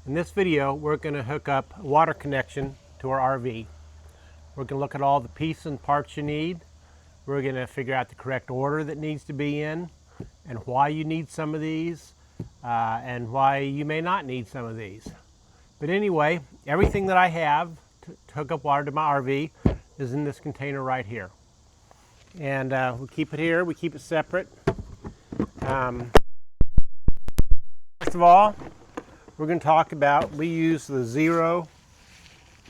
In this video, we're going to hook up a water connection to our RV. We're going to look at all the pieces and parts you need. We're going to figure out the correct order that needs to be in and why you need some of these and why you may not need some of these. But anyway, everything that I have to hook up water to my RV is in this container right here. And we keep it here, we keep it separate. First of all, we're going to talk about, we use the zero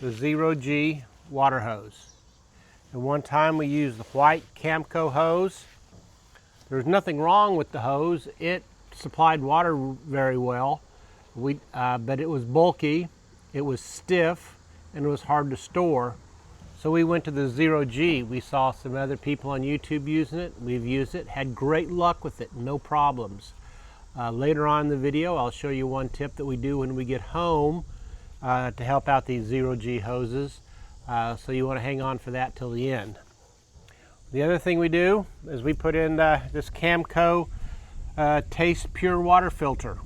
G water hose. At one time we used the white Camco hose. There's nothing wrong with the hose. It supplied water very well, but it was bulky, it was stiff, and it was hard to store. So we went to the 0G. We saw some other people on YouTube using it. We've used it, had great luck with it, no problems. Later on in the video, I'll show you one tip that we do when we get home to help out these 0G hoses. So you want to hang on for that till the end. The other thing we do is we put in this Camco Taste Pure water filter.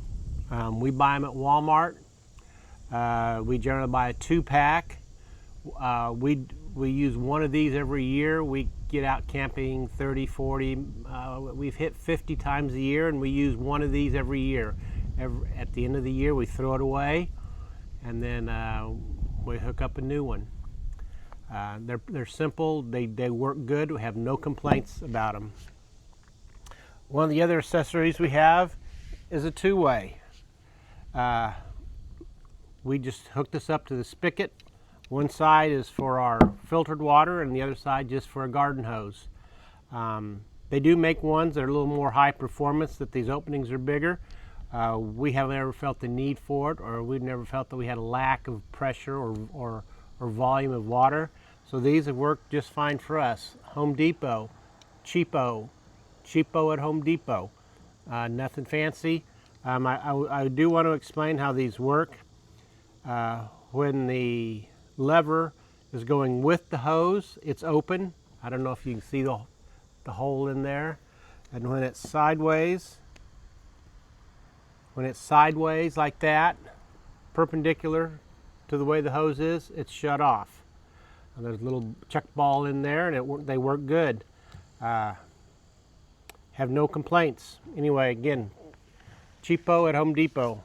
We buy them at Walmart. We generally buy a 2-pack. We use one of these every year. We get out camping 30, 40, we've hit 50 times a year, and we use one of these every year. At the end of the year, we throw it away, and then we hook up a new one. They're simple, they work good, we have no complaints about them. One of the other accessories we have is a 2-way. We just hook this up to the spigot. One side is for our filtered water and the other side just for a garden hose. They do make ones that are a little more high performance, that these openings are bigger. We haven't ever felt the need for it, or we've never felt that we had a lack of pressure or volume of water. So these have worked just fine for us. Home Depot, cheapo at Home Depot. Nothing fancy. I do want to explain how these work. When the lever is going with the hose, it's open. I don't know if you can see the hole in there. And when it's sideways like that, perpendicular to the way the hose is, it's shut off. And there's a little check ball in there, and they work good. Have no complaints. Anyway, again, cheapo at Home Depot.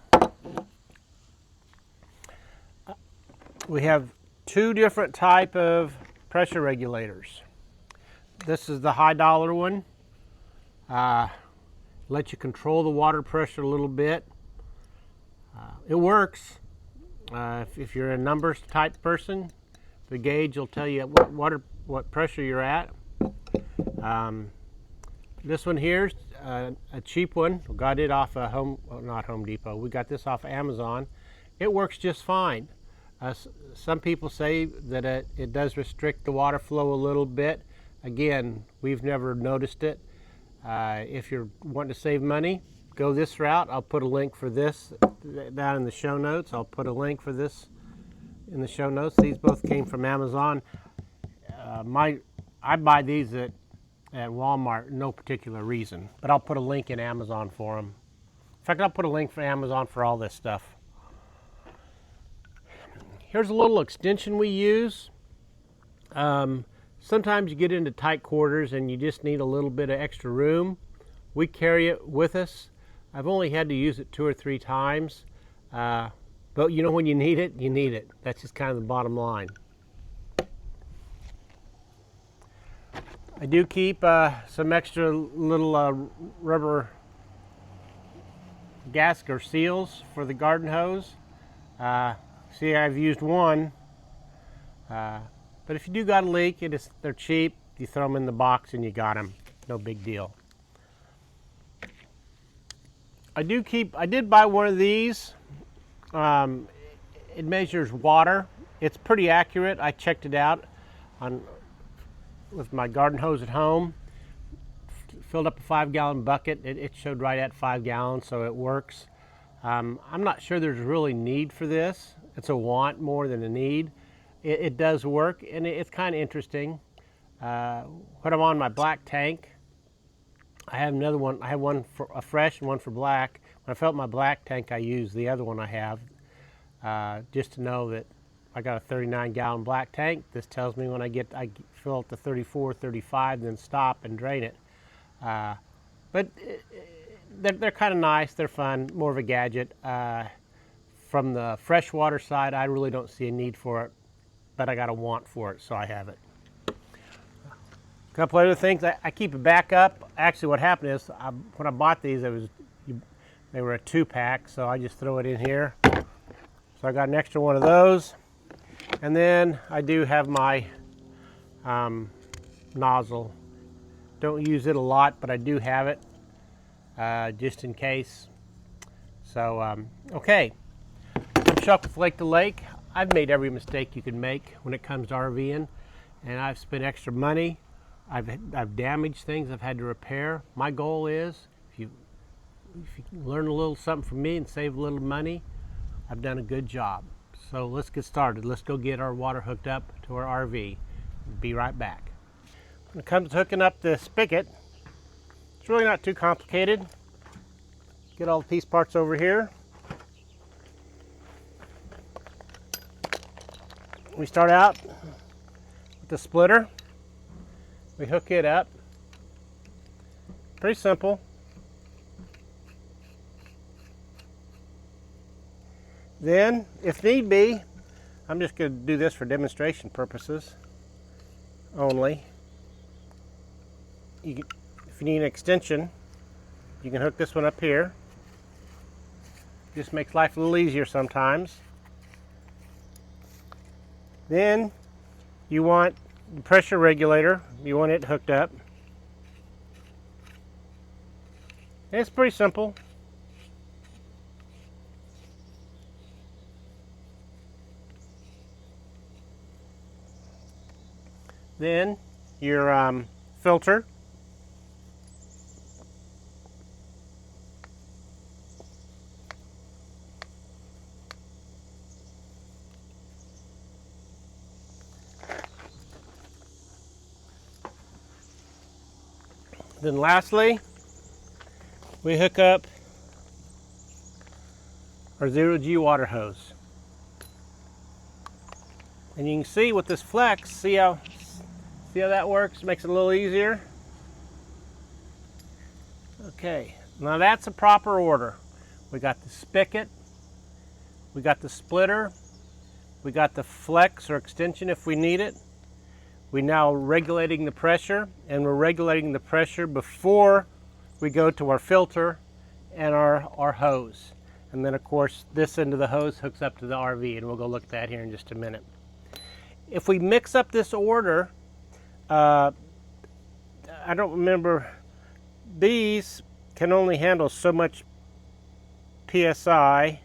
We have 2 different type of pressure regulators. This is the high dollar one. Let you control the water pressure a little bit. It works. If you're a numbers type person, the gauge will tell you what pressure you're at. This one here's a cheap one. We got it off of not Home Depot. We got this off of Amazon. It works just fine. Some people say that it does restrict the water flow a little bit. Again, we've never noticed it. If you're wanting to save money, go this route. I'll put a link for this down in the show notes. I'll put a link for this in the show notes. These both came from Amazon. I buy these at Walmart, no particular reason, but I'll put a link in Amazon for them. In fact, I'll put a link for Amazon for all this stuff. Here's a little extension we use. Sometimes you get into tight quarters and you just need a little bit of extra room. We carry it with us. I've only had to use it 2 or 3 times. But you know, when you need it, you need it. That's just kind of the bottom line. I do keep some extra little rubber gasket or seals for the garden hose. See, I've used one, but if you do got a leak, they're cheap. You throw them in the box and you got them. No big deal. I did buy one of these. It measures water. It's pretty accurate. I checked it out with my garden hose at home. Filled up a 5-gallon bucket. It showed right at 5 gallons, so it works. I'm not sure there's really need for this. It's a want more than a need. It does work, and it's kind of interesting. When I'm on my black tank, I have another one. I have one for a fresh and one for black. When I fill up my black tank, I use the other one I have. just to know that I got a 39-gallon black tank. This tells me when I fill it to 34, 35, then stop and drain it. But they're kind of nice. They're fun. More of a gadget. From the freshwater side, I really don't see a need for it, but I got a want for it, so I have it. A couple other things. I keep a backup. Actually, what happened is when I bought these, they were a 2-pack, so I just throw it in here. So I got an extra one of those. And then I do have my nozzle. Don't use it a lot, but I do have it just in case. So, okay. I'm Chuck with Lake to Lake. I've made every mistake you can make when it comes to RVing, and I've spent extra money. I've damaged things I've had to repair. My goal is, if you learn a little something from me and save a little money, I've done a good job. So let's get started. Let's go get our water hooked up to our RV. Be right back. When it comes to hooking up the spigot, it's really not too complicated. Get all the piece parts over here. We start out with the splitter. We hook it up. Pretty simple. Then, if need be, I'm just going to do this for demonstration purposes only. If you need an extension, you can hook this one up here. Just makes life a little easier sometimes. Then, you want the pressure regulator. You want it hooked up. It's pretty simple. Then your filter. Then lastly, we hook up our 0G water hose. And you can see with this flex, see how that works? Makes it a little easier. Okay, now that's a proper order. We got the spigot, we got the splitter, we got the flex or extension if we need it. We're now regulating the pressure, and we're regulating the pressure before we go to our filter and our hose. And then of course this end of the hose hooks up to the RV, and we'll go look at that here in just a minute. If we mix up this order, I don't remember, these can only handle so much PSI.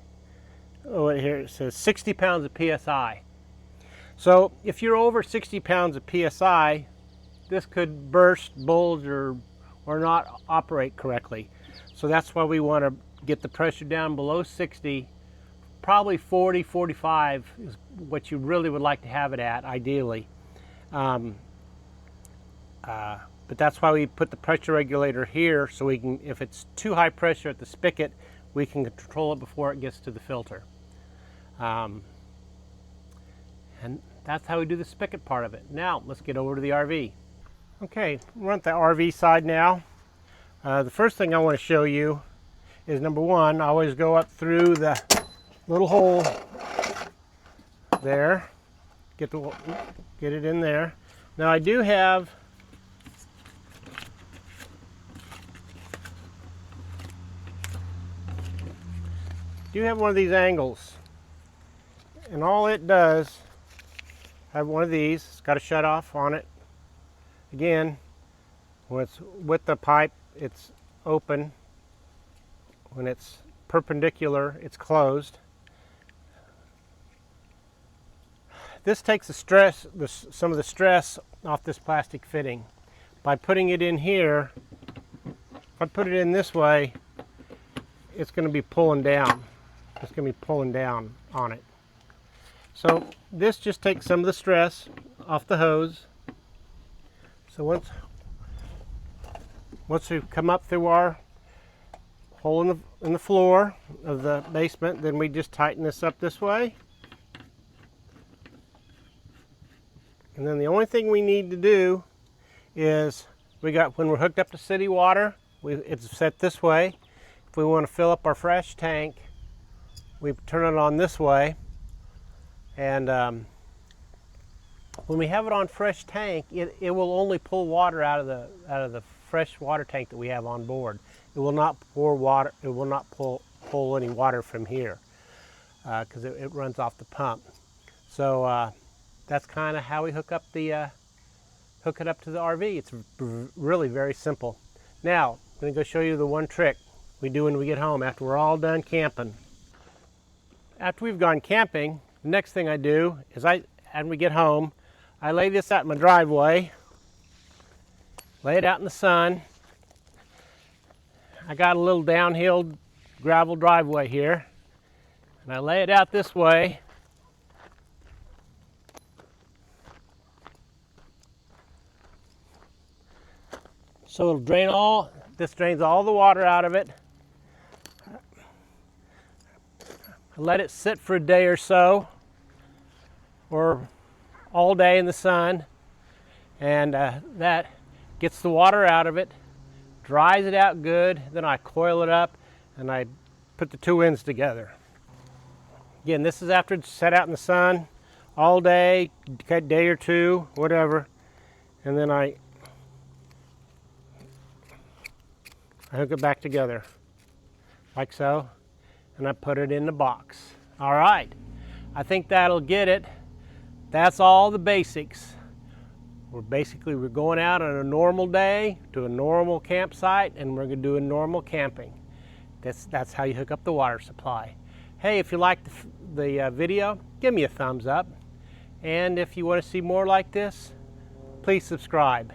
Oh, here it says 60 pounds of PSI. So if you're over 60 pounds of PSI, this could burst, bulge, or not operate correctly. So that's why we want to get the pressure down below 60. Probably 40, 45 is what you really would like to have it at, ideally. But that's why we put the pressure regulator here, so we can, if it's too high pressure at the spigot, we can control it before it gets to the filter. And that's how we do the spigot part of it. Now, let's get over to the RV. Okay, we're on the RV side now. The first thing I want to show you is, number one, I always go up through the little hole there, get it in there. Now I do have one of these angles, and all it does, I have one of these. It's got a shut off on it. Again, when it's with the pipe, it's open. When it's perpendicular, it's closed. This takes the stress, some of the stress off this plastic fitting. By putting it in here, if I put it in this way, it's going to be pulling down. It's going to be pulling down on it. So this just takes some of the stress off the hose. So once we come up through our hole in the floor of the basement. Then we just tighten this up this way. And then the only thing we need to do is when we're hooked up to city water, it's set this way. If we want to fill up our fresh tank, we turn it on this way. And when we have it on fresh tank, it will only pull water out of the fresh water tank that we have on board. It will not pour water. It will not pull any water from here because it runs off the pump. So that's kind of how we hook it up to the RV. It's really very simple. Now I'm going to go show you the one trick we do when we get home after we're all done camping. After we've gone camping, the next thing I do is when we get home, I lay this out in my driveway, lay it out in the sun. I got a little downhill gravel driveway here, and I lay it out this way. So it'll this drains all the water out of it. I let it sit for a day or so, or all day in the sun, and that gets the water out of it, dries it out good. Then I coil it up and I put the two ends together. Again, this is after it's set out in the sun all day, a day or two, whatever, and then I hook it back together like so, and I put it in the box. All right, I think that'll get it. That's all the basics. We're going out on a normal day to a normal campsite, and we're going to do a normal camping. That's how you hook up the water supply. Hey, if you liked the video, give me a thumbs up. And if you want to see more like this, please subscribe.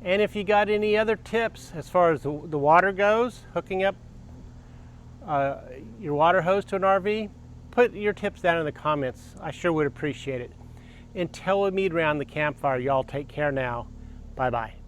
And if you got any other tips as far as the water goes, hooking up your water hose to an RV, put your tips down in the comments. I sure would appreciate it. Until we meet around the campfire, y'all take care now. Bye-bye.